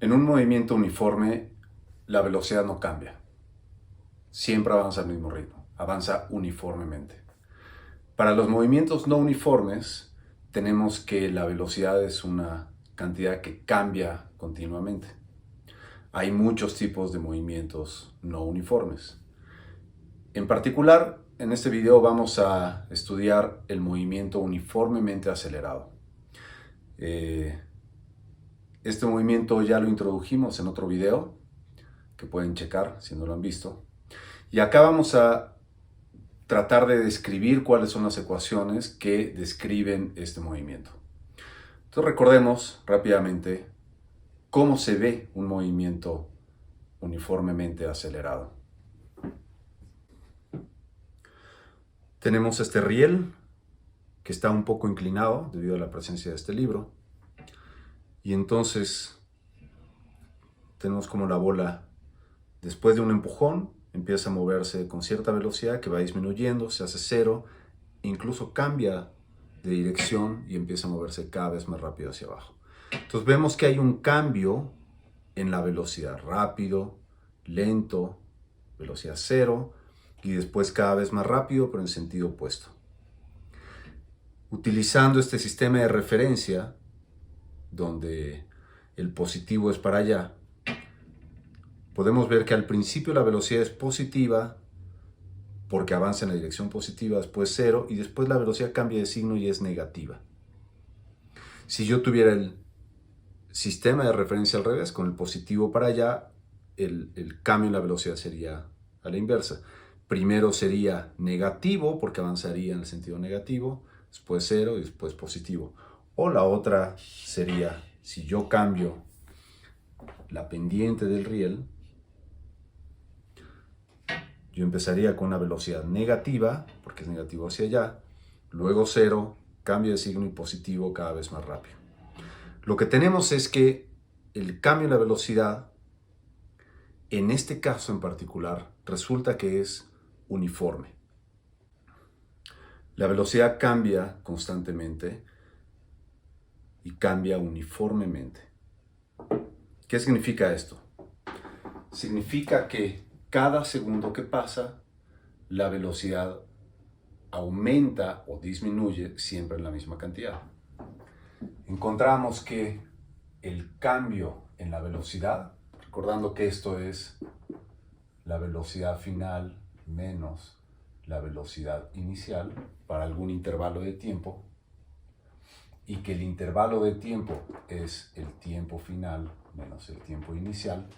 En un movimiento uniforme, la velocidad no cambia. Siempre avanza al mismo ritmo, avanza uniformemente. Para los movimientos no uniformes, tenemos que la velocidad es una cantidad que cambia continuamente. Hay muchos tipos de movimientos no uniformes. En particular, en este video vamos a estudiar el movimiento uniformemente acelerado. Este movimiento ya lo introdujimos en otro video, que pueden checar si no lo han visto. Y acá vamos a tratar de describir cuáles son las ecuaciones que describen este movimiento. Entonces recordemos rápidamente cómo se ve un movimiento uniformemente acelerado. Tenemos este riel que está un poco inclinado debido a la presencia de este libro. Y entonces tenemos como la bola, después de un empujón, empieza a moverse con cierta velocidad que va disminuyendo, se hace cero, incluso cambia de dirección y empieza a moverse cada vez más rápido hacia abajo. Entonces vemos que hay un cambio en la velocidad, rápido, lento, velocidad cero, y después cada vez más rápido, pero en sentido opuesto. Utilizando este sistema de referencia, donde el positivo es para allá, podemos ver que al principio la velocidad es positiva, porque avanza en la dirección positiva, después cero, y después la velocidad cambia de signo y es negativa. Si yo tuviera el sistema de referencia al revés, con el positivo para allá, el cambio en la velocidad sería a la inversa. Primero sería negativo, porque avanzaría en el sentido negativo, después cero y después positivo. O la otra sería, si yo cambio la pendiente del riel, yo empezaría con una velocidad negativa, porque es negativo hacia allá, luego cero, cambio de signo y positivo cada vez más rápido. Lo que tenemos es que el cambio en la velocidad, en este caso en particular, resulta que es uniforme. La velocidad cambia constantemente y cambia uniformemente. ¿Qué significa esto? Significa que cada segundo que pasa, la velocidad aumenta o disminuye siempre en la misma cantidad. Encontramos que el cambio en la velocidad, recordando que esto es la velocidad final menos la velocidad inicial para algún intervalo de tiempo, y que el intervalo de tiempo es el tiempo final menos el tiempo inicial,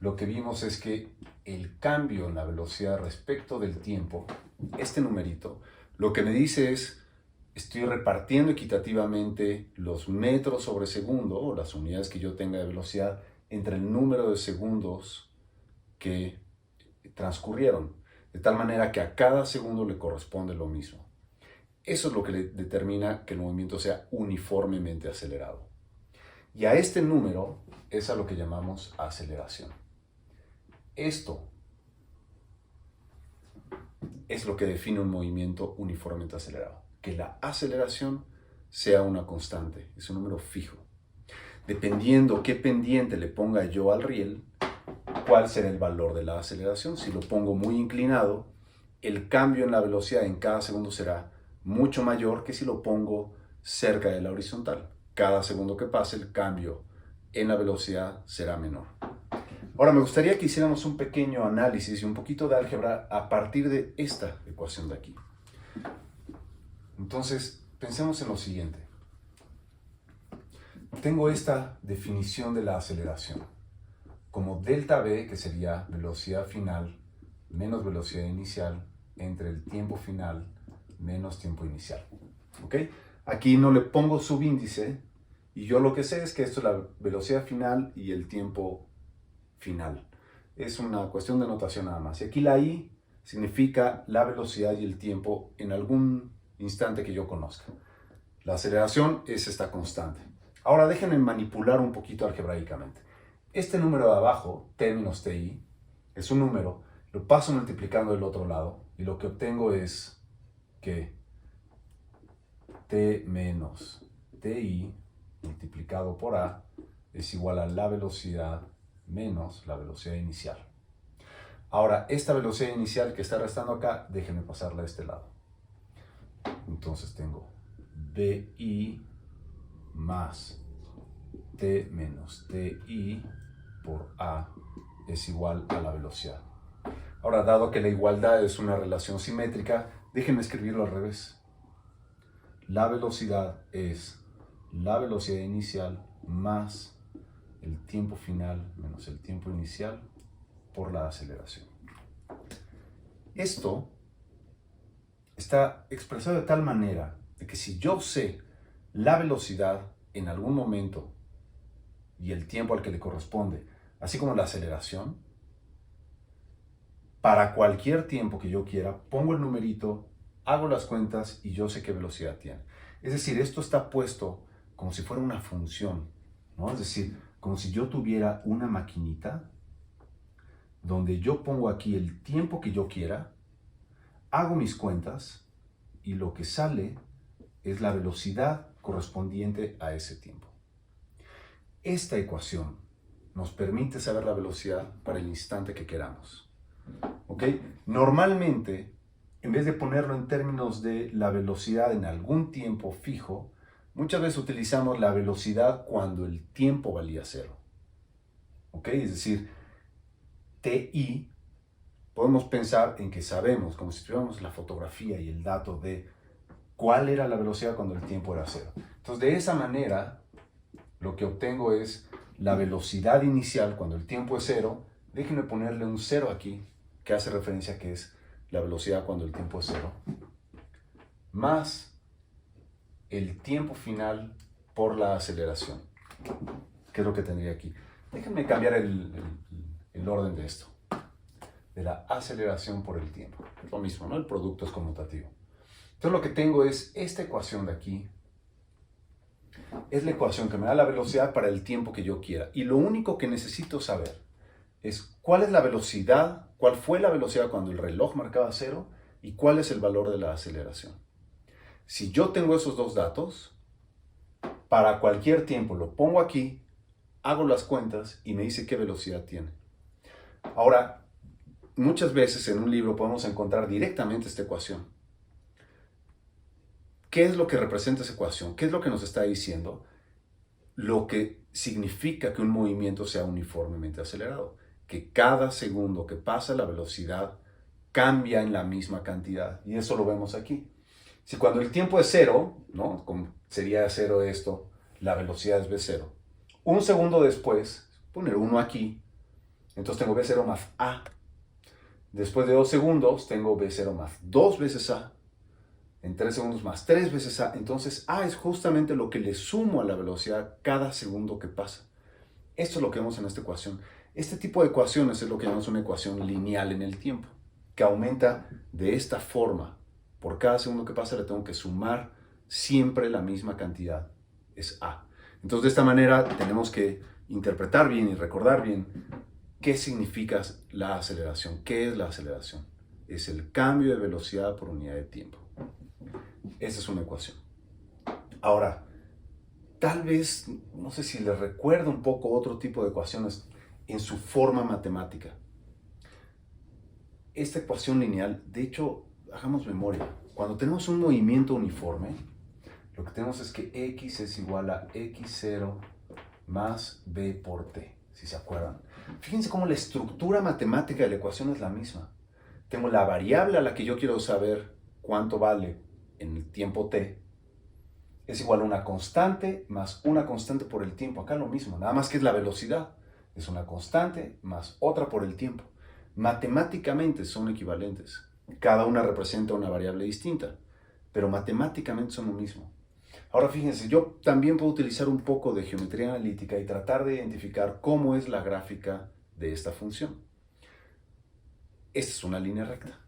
lo que vimos es que el cambio en la velocidad respecto del tiempo, este numerito, lo que me dice es, estoy repartiendo equitativamente los metros sobre segundo, o las unidades que yo tenga de velocidad, entre el número de segundos que transcurrieron, de tal manera que a cada segundo le corresponde lo mismo. Eso es lo que le determina que el movimiento sea uniformemente acelerado. Y a este número es a lo que llamamos aceleración. Esto es lo que define un movimiento uniformemente acelerado. Que la aceleración sea una constante, es un número fijo. Dependiendo qué pendiente le ponga yo al riel, cuál será el valor de la aceleración. Si lo pongo muy inclinado, el cambio en la velocidad en cada segundo será mucho mayor que si lo pongo cerca de la horizontal. Cada segundo que pase, el cambio en la velocidad será menor. Ahora me gustaría que hiciéramos un pequeño análisis y un poquito de álgebra a partir de esta ecuación de aquí. Entonces, pensemos en lo siguiente. Tengo esta definición de la aceleración como delta v, que sería velocidad final menos velocidad inicial entre el tiempo final menos tiempo inicial. ¿Ok? Aquí no le pongo subíndice y yo lo que sé es que esto es la velocidad final y el tiempo final. Es una cuestión de notación nada más. Y aquí la i significa la velocidad y el tiempo en algún instante que yo conozca. La aceleración es esta constante. Ahora déjenme manipular un poquito algebraicamente. Este número de abajo, t menos ti, es un número, lo paso multiplicando del otro lado y lo que obtengo es que t menos ti multiplicado por a es igual a la velocidad menos la velocidad inicial. Ahora, esta velocidad inicial que está restando acá, déjenme pasarla a este lado. Entonces tengo vi más t menos ti por a es igual a la velocidad. Ahora, dado que la igualdad es una relación simétrica, déjenme escribirlo al revés. La velocidad es la velocidad inicial más el tiempo final menos el tiempo inicial por la aceleración. Esto está expresado de tal manera de que si yo sé la velocidad en algún momento y el tiempo al que le corresponde, así como la aceleración, para cualquier tiempo que yo quiera, pongo el numerito, hago las cuentas y yo sé qué velocidad tiene. Es decir, esto está puesto como si fuera una función, ¿no? Es decir, como si yo tuviera una maquinita donde yo pongo aquí el tiempo que yo quiera, hago mis cuentas y lo que sale es la velocidad correspondiente a ese tiempo. Esta ecuación nos permite saber la velocidad para el instante que queramos. ¿Ok? Normalmente, en vez de ponerlo en términos de la velocidad en algún tiempo fijo, muchas veces utilizamos la velocidad cuando el tiempo valía cero. ¿Ok? Es decir, TI, podemos pensar en que sabemos, como si tuviéramos la fotografía y el dato de cuál era la velocidad cuando el tiempo era cero. Entonces, de esa manera, lo que obtengo es la velocidad inicial cuando el tiempo es cero. Déjenme ponerle un cero aquí, que hace referencia a que es la velocidad cuando el tiempo es cero, más el tiempo final por la aceleración, que es lo que tendría aquí. Déjenme cambiar el orden de esto, de la aceleración por el tiempo. Es lo mismo, ¿no? El producto es conmutativo. Entonces lo que tengo es esta ecuación de aquí, es la ecuación que me da la velocidad para el tiempo que yo quiera. Y lo único que necesito saber es cuál es la velocidad, cuál fue la velocidad cuando el reloj marcaba cero y cuál es el valor de la aceleración. Si yo tengo esos dos datos, para cualquier tiempo lo pongo aquí, hago las cuentas y me dice qué velocidad tiene. Ahora, muchas veces en un libro podemos encontrar directamente esta ecuación. ¿Qué es lo que representa esa ecuación? ¿Qué es lo que nos está diciendo? Lo que significa que un movimiento sea uniformemente acelerado. Que cada segundo que pasa la velocidad cambia en la misma cantidad. Y eso lo vemos aquí. Si cuando el tiempo es cero, ¿no? Como sería cero esto, la velocidad es v0. Un segundo después, poner 1 aquí, entonces tengo v0 más a. Después de 2 segundos, tengo v0 más 2 veces a. En 3 segundos más 3 veces a. Entonces a es justamente lo que le sumo a la velocidad cada segundo que pasa. Esto es lo que vemos en esta ecuación. Este tipo de ecuaciones es lo que llamamos una ecuación lineal en el tiempo, que aumenta de esta forma. Por cada segundo que pasa le tengo que sumar siempre la misma cantidad. Es a. Entonces de esta manera tenemos que interpretar bien y recordar bien qué significa la aceleración. ¿Qué es la aceleración? Es el cambio de velocidad por unidad de tiempo. Esa es una ecuación. Ahora, tal vez, no sé si les recuerda un poco otro tipo de ecuaciones en su forma matemática. Esta ecuación lineal, de hecho, hagamos memoria. Cuando tenemos un movimiento uniforme, lo que tenemos es que x es igual a x0 más b por t, si se acuerdan. Fíjense cómo la estructura matemática de la ecuación es la misma. Tengo la variable a la que yo quiero saber cuánto vale en el tiempo t, es igual a una constante más una constante por el tiempo. Acá lo mismo, nada más que es la velocidad. Es una constante más otra por el tiempo. Matemáticamente son equivalentes. Cada una representa una variable distinta, pero matemáticamente son lo mismo. Ahora fíjense, yo también puedo utilizar un poco de geometría analítica y tratar de identificar cómo es la gráfica de esta función. Esta es una línea recta.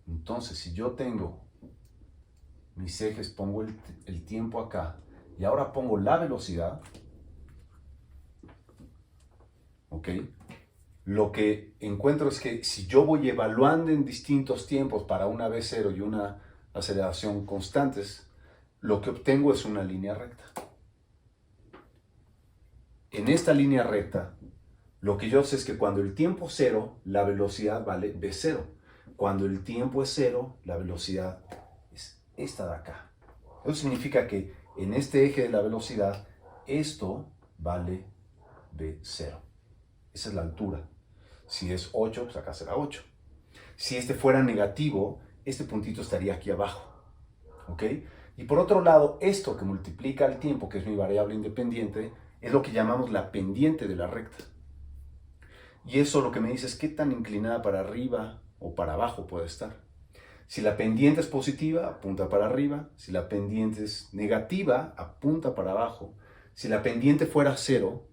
Entonces, si yo tengo mis ejes, pongo el tiempo acá y ahora pongo la velocidad, ¿ok? Lo que encuentro es que si yo voy evaluando en distintos tiempos para una v0 y una aceleración constantes, lo que obtengo es una línea recta. en esta línea recta, lo que yo sé es que cuando el tiempo es cero, la velocidad vale v0. Cuando el tiempo es cero, la velocidad es esta de acá. Eso significa que en este eje de la velocidad, esto vale v0. Esa es la altura. Si es 8, pues acá será 8. Si este fuera negativo, este puntito estaría aquí abajo. ¿Ok? Y por otro lado, esto que multiplica el tiempo, que es mi variable independiente, es lo que llamamos la pendiente de la recta. Y eso lo que me dice es qué tan inclinada para arriba o para abajo puede estar. Si la pendiente es positiva, apunta para arriba. Si la pendiente es negativa, apunta para abajo. Si la pendiente fuera cero,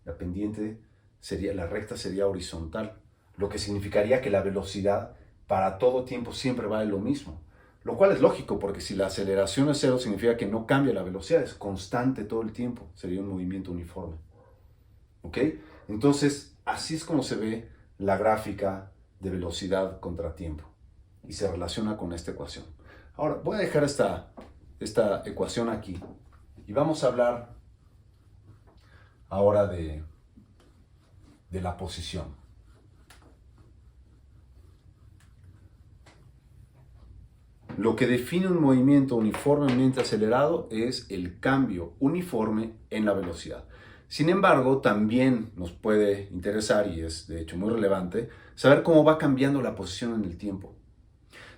la recta sería horizontal, lo que significaría que la velocidad para todo tiempo siempre vale lo mismo. Lo cual es lógico, porque si la aceleración es cero, significa que no cambia la velocidad, es constante todo el tiempo. Sería un movimiento uniforme. ¿Ok? Entonces, así es como se ve la gráfica de velocidad contra tiempo. Y se relaciona con esta ecuación. Ahora, voy a dejar esta ecuación aquí. Y vamos a hablar ahora de la posición. Lo que define un movimiento uniformemente acelerado es el cambio uniforme en la velocidad. Sin embargo, también nos puede interesar, y es de hecho muy relevante, saber cómo va cambiando la posición en el tiempo.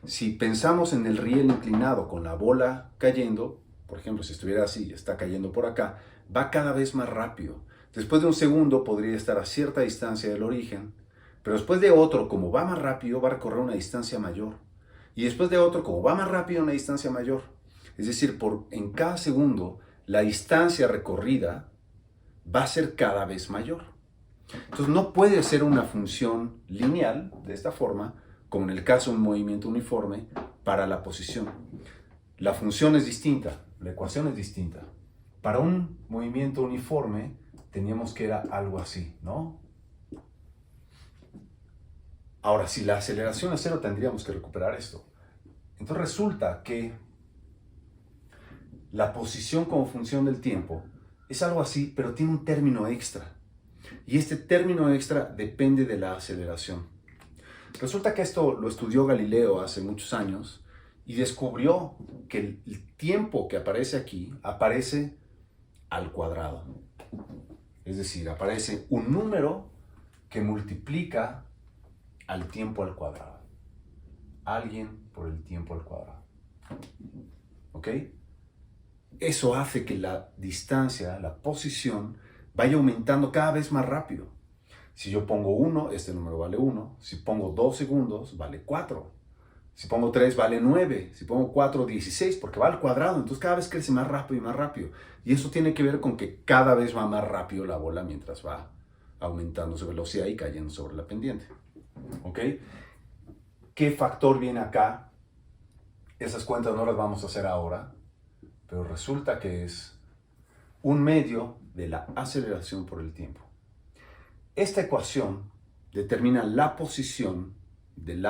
Si pensamos en el riel inclinado con la bola cayendo, por ejemplo, si estuviera así y está cayendo por acá, va cada vez más rápido. Después de un segundo podría estar a cierta distancia del origen, pero después de otro, como va más rápido, va a recorrer una distancia mayor. Y después de otro, como va más rápido, una distancia mayor. Es decir, en cada segundo, la distancia recorrida va a ser cada vez mayor. Entonces no puede ser una función lineal, de esta forma, como en el caso de un movimiento uniforme, para la posición. La función es distinta, la ecuación es distinta. Para un movimiento uniforme teníamos que era algo así, ¿no? Ahora, si la aceleración es cero, tendríamos que recuperar esto. Entonces resulta que la posición como función del tiempo es algo así, pero tiene un término extra. Y este término extra depende de la aceleración. Resulta que esto lo estudió Galileo hace muchos años y descubrió que el tiempo que aparece aquí aparece al cuadrado. Es decir, aparece un número que multiplica al tiempo al cuadrado. Alguien por el tiempo al cuadrado. ¿Ok? Eso hace que la distancia, la posición, vaya aumentando cada vez más rápido. Si yo pongo 1, este número vale 1. Si pongo 2 segundos, vale 4. Si pongo 3, vale 9. Si pongo 4, 16, porque va al cuadrado. Entonces cada vez crece más rápido y más rápido. Y eso tiene que ver con que cada vez va más rápido la bola mientras va aumentando su velocidad y cayendo sobre la pendiente. ¿Ok? ¿Qué factor viene acá? Esas cuentas no las vamos a hacer ahora, pero resulta que es un medio de la aceleración por el tiempo. Esta ecuación determina la posición del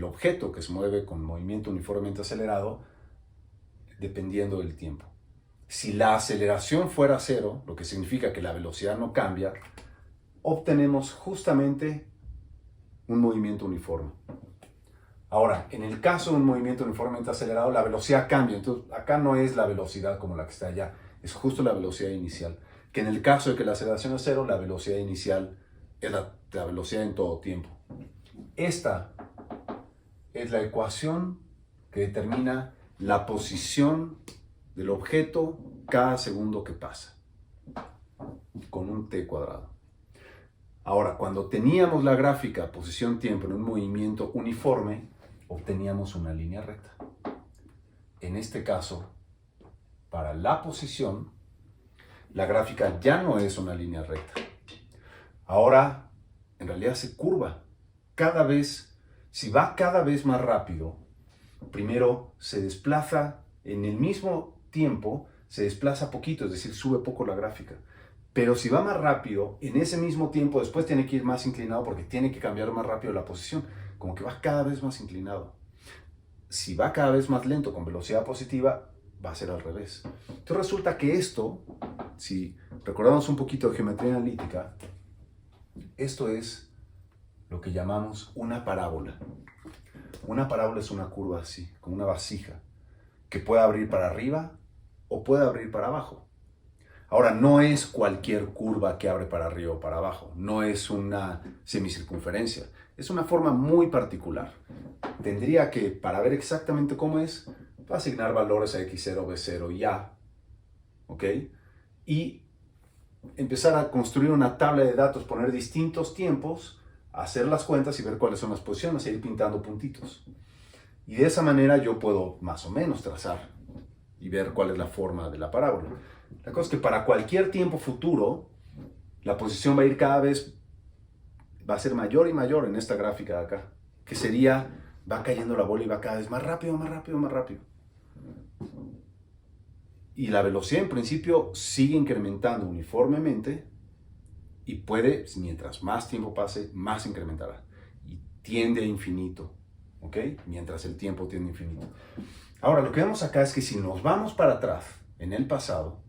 objeto que se mueve con movimiento uniformemente acelerado dependiendo del tiempo. Si la aceleración fuera cero, lo que significa que la velocidad no cambia, obtenemos justamente un movimiento uniforme. Ahora, en el caso de un movimiento uniformemente acelerado, la velocidad cambia. Entonces, acá no es la velocidad como la que está allá, es justo la velocidad inicial. Que en el caso de que la aceleración es cero, la velocidad inicial es la velocidad en todo tiempo. Esta es la ecuación que determina la posición del objeto cada segundo que pasa, con un t cuadrado. Ahora, cuando teníamos la gráfica posición-tiempo en un movimiento uniforme, obteníamos una línea recta. En este caso, para la posición, la gráfica ya no es una línea recta. Ahora, en realidad se curva. Si va cada vez más rápido, primero se desplaza en el mismo tiempo, se desplaza poquito, es decir, sube poco la gráfica. Pero si va más rápido, en ese mismo tiempo, después tiene que ir más inclinado porque tiene que cambiar más rápido la posición. Como que va cada vez más inclinado. Si va cada vez más lento con velocidad positiva, va a ser al revés. Entonces resulta que esto, si recordamos un poquito de geometría analítica. Esto es lo que llamamos una parábola. Una parábola es una curva así, como una vasija, que puede abrir para arriba o puede abrir para abajo. Ahora, no es cualquier curva que abre para arriba o para abajo, no es una semicircunferencia, es una forma muy particular. Tendría que, para ver exactamente cómo es, asignar valores a x0, b0 y a, ¿ok? Y empezar a construir una tabla de datos, poner distintos tiempos, hacer las cuentas y ver cuáles son las posiciones, e ir pintando puntitos. Y de esa manera yo puedo más o menos trazar y ver cuál es la forma de la parábola. La cosa es que para cualquier tiempo futuro, la posición va a ir cada vez, va a ser mayor y mayor en esta gráfica de acá, que sería, va cayendo la bola y va cada vez más rápido, más rápido, más rápido. Y la velocidad en principio sigue incrementando uniformemente y puede, mientras más tiempo pase, más incrementará. Y tiende a infinito, ¿ok? Mientras el tiempo tiende a infinito. Ahora, lo que vemos acá es que si nos vamos para atrás, en el pasado,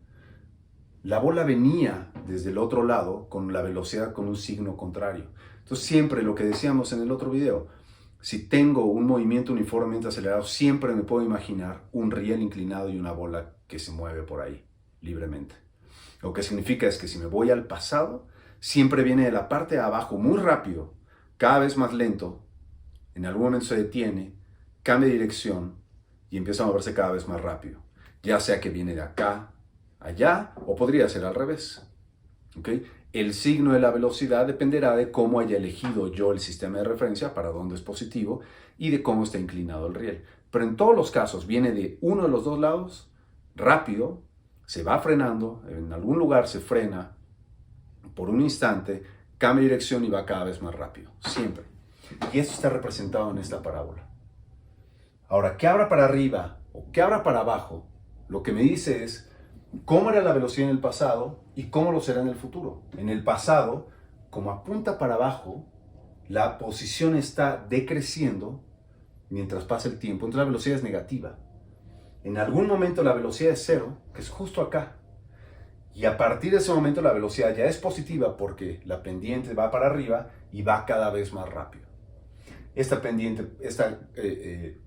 la bola venía desde el otro lado con la velocidad con un signo contrario. Entonces siempre lo que decíamos en el otro video, si tengo un movimiento uniformemente acelerado, siempre me puedo imaginar un riel inclinado y una bola que se mueve por ahí libremente. Lo que significa es que si me voy al pasado, siempre viene de la parte de abajo muy rápido, cada vez más lento, en algún momento se detiene, cambia de dirección y empieza a moverse cada vez más rápido. Ya sea que viene de acá, allá, o podría ser al revés. ¿Okay? El signo de la velocidad dependerá de cómo haya elegido yo el sistema de referencia, para dónde es positivo, y de cómo está inclinado el riel. Pero en todos los casos viene de uno de los dos lados, rápido, se va frenando, en algún lugar se frena por un instante, cambia de dirección y va cada vez más rápido, siempre. Y esto está representado en esta parábola. Ahora, que abra para arriba o que abra para abajo, lo que me dice es cómo era la velocidad en el pasado y cómo lo será en el futuro. En el pasado, como apunta para abajo, la posición está decreciendo mientras pasa el tiempo, entonces la velocidad es negativa. En algún momento la velocidad es cero, que es justo acá. Y a partir de ese momento la velocidad ya es positiva porque la pendiente va para arriba y va cada vez más rápido. Esta pendiente, esta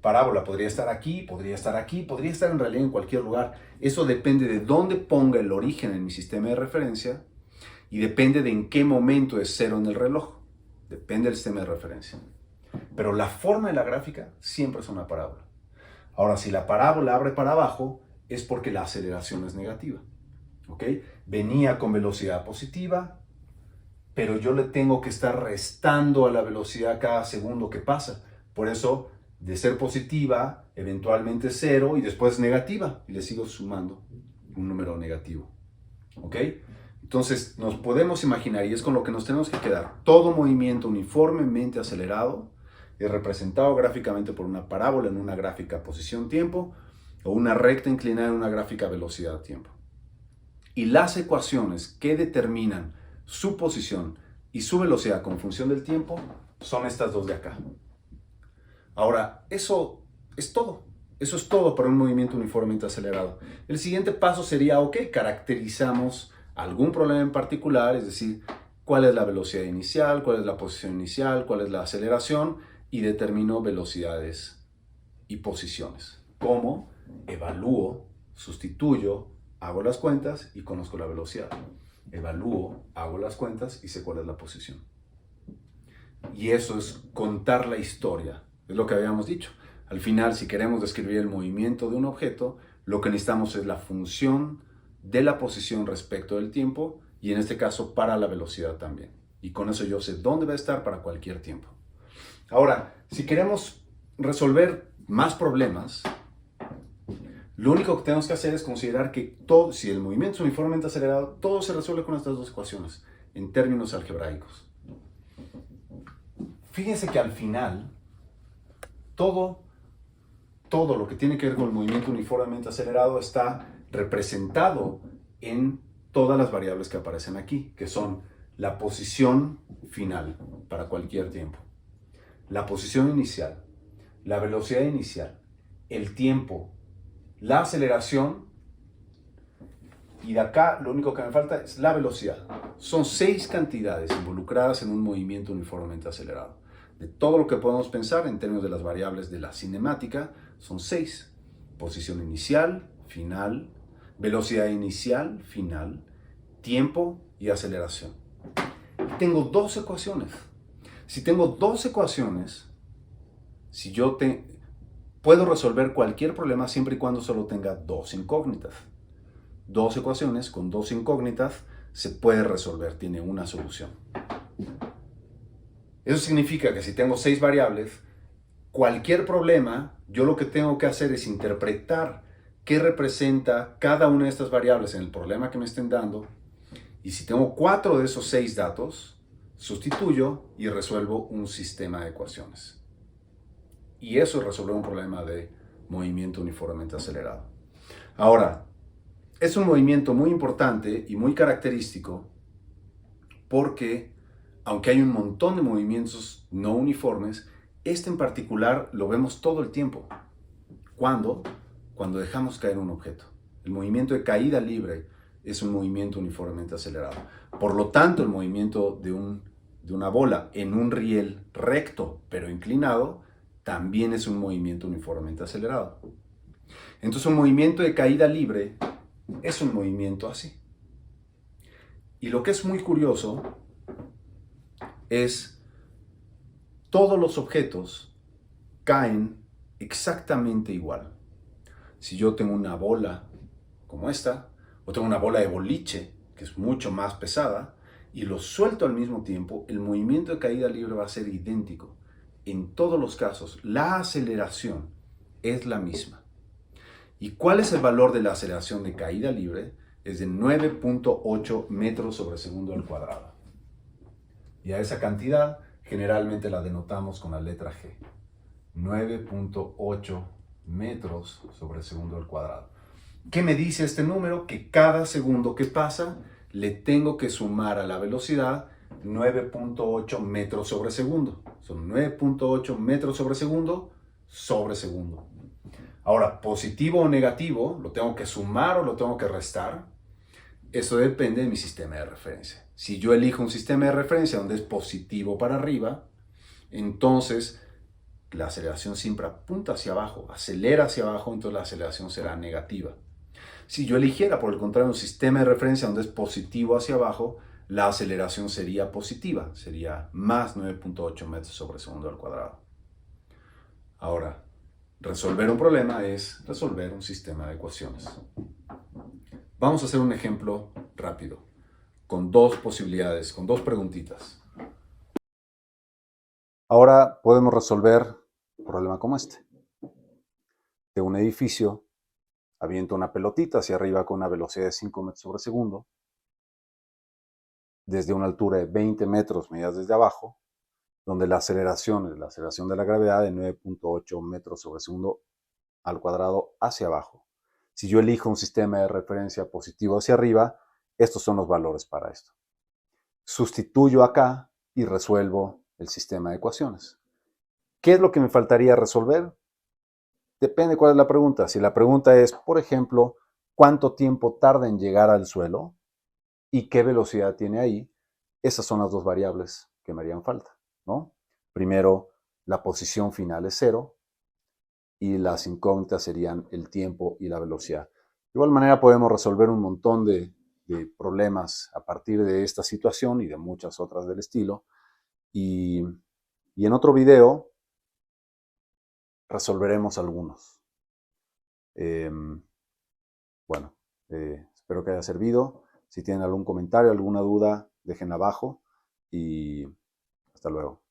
parábola podría estar aquí, podría estar aquí, podría estar en realidad en cualquier lugar. Eso depende de dónde ponga el origen en mi sistema de referencia y depende de en qué momento es cero en el reloj. Depende del sistema de referencia. Pero la forma de la gráfica siempre es una parábola. Ahora, si la parábola abre para abajo, es porque la aceleración es negativa. ¿Ok? Venía con velocidad positiva, pero yo le tengo que estar restando a la velocidad cada segundo que pasa. Por eso, de ser positiva, eventualmente cero y después negativa. Y le sigo sumando un número negativo. ¿Ok? Entonces, nos podemos imaginar, y es con lo que nos tenemos que quedar, todo movimiento uniformemente acelerado es representado gráficamente por una parábola en una gráfica posición-tiempo o una recta inclinada en una gráfica velocidad-tiempo. Y las ecuaciones que determinan su posición y su velocidad con función del tiempo son estas dos de acá. Ahora, eso es todo. Eso es todo para un movimiento uniformemente acelerado. El siguiente paso sería, ok, caracterizamos algún problema en particular, es decir, cuál es la velocidad inicial, cuál es la posición inicial, cuál es la aceleración, y determino velocidades y posiciones. ¿Cómo? Evalúo, sustituyo, hago las cuentas y conozco la velocidad. Evalúo, hago las cuentas y sé cuál es la posición. Y eso es contar la historia. Es lo que habíamos dicho. Al final, si queremos describir el movimiento de un objeto, lo que necesitamos es la función de la posición respecto del tiempo y en este caso para la velocidad también. Y con eso yo sé dónde va a estar para cualquier tiempo. Ahora, si queremos resolver más problemas, lo único que tenemos que hacer es considerar que todo, si el movimiento es uniformemente acelerado, todo se resuelve con estas dos ecuaciones, en términos algebraicos. Fíjense que al final, todo lo que tiene que ver con el movimiento uniformemente acelerado está representado en todas las variables que aparecen aquí, que son la posición final para cualquier tiempo, la posición inicial, la velocidad inicial, el tiempo, la aceleración Y de acá lo único que me falta es la velocidad. Son 6 cantidades involucradas en un movimiento uniformemente acelerado. De todo lo que podemos pensar en términos de las variables de la cinemática, son 6. Posición inicial, final, velocidad inicial, final, tiempo y aceleración. Y tengo 2 ecuaciones. Si tengo 2 ecuaciones, si yo puedo resolver cualquier problema siempre y cuando solo tenga 2 incógnitas. 2 ecuaciones con 2 incógnitas se puede resolver, tiene una solución. Eso significa que si tengo 6 variables, cualquier problema, yo lo que tengo que hacer es interpretar qué representa cada una de estas variables en el problema que me estén dando. Y si tengo 4 de esos 6 datos, sustituyo y resuelvo un sistema de ecuaciones. Y eso es resolver un problema de movimiento uniformemente acelerado. Ahora, es un movimiento muy importante y muy característico porque, aunque hay un montón de movimientos no uniformes, este en particular lo vemos todo el tiempo. ¿Cuándo? Cuando dejamos caer un objeto. El movimiento de caída libre es un movimiento uniformemente acelerado. Por lo tanto, el movimiento de una bola en un riel recto pero inclinado también es un movimiento uniformemente acelerado. Entonces, un movimiento de caída libre es un movimiento así. Y lo que es muy curioso es todos los objetos caen exactamente igual. Si yo tengo una bola como esta, o tengo una bola de boliche, que es mucho más pesada, y lo suelto al mismo tiempo, el movimiento de caída libre va a ser idéntico. En todos los casos, la aceleración es la misma. ¿Y cuál es el valor de la aceleración de caída libre? Es de 9.8 metros sobre segundo al cuadrado. Y a esa cantidad generalmente la denotamos con la letra G. 9.8 metros sobre segundo al cuadrado. ¿Qué me dice este número? Que cada segundo que pasa le tengo que sumar a la velocidad 9.8 metros sobre segundo. Son 9.8 metros sobre segundo. Ahora, positivo o negativo, ¿lo tengo que sumar o lo tengo que restar? Eso depende de mi sistema de referencia. Si yo elijo un sistema de referencia donde es positivo para arriba, entonces la aceleración siempre apunta hacia abajo, acelera hacia abajo, entonces la aceleración será negativa. Si yo eligiera, por el contrario, un sistema de referencia donde es positivo hacia abajo, la aceleración sería positiva, sería más 9.8 metros sobre segundo al cuadrado. Ahora, resolver un problema es resolver un sistema de ecuaciones. Vamos a hacer un ejemplo rápido, con 2 posibilidades, con 2 preguntitas. Ahora podemos resolver un problema como este. De un edificio, aviento una pelotita hacia arriba con una velocidad de 5 metros sobre segundo, desde una altura de 20 metros medidas desde abajo, donde la aceleración es la aceleración de la gravedad de 9.8 metros sobre segundo al cuadrado hacia abajo. Si yo elijo un sistema de referencia positivo hacia arriba, estos son los valores para esto. Sustituyo acá y resuelvo el sistema de ecuaciones. ¿Qué es lo que me faltaría resolver? Depende cuál es la pregunta. Si la pregunta es, por ejemplo, ¿cuánto tiempo tarda en llegar al suelo? ¿Y qué velocidad tiene ahí? Esas son las 2 variables que me harían falta, ¿no? Primero, la posición final es 0 y las incógnitas serían el tiempo y la velocidad. De igual manera podemos resolver un montón de problemas a partir de esta situación y de muchas otras del estilo. Y en otro video resolveremos algunos. Bueno, espero que haya servido. Si tienen algún comentario, alguna duda, déjenla abajo y hasta luego.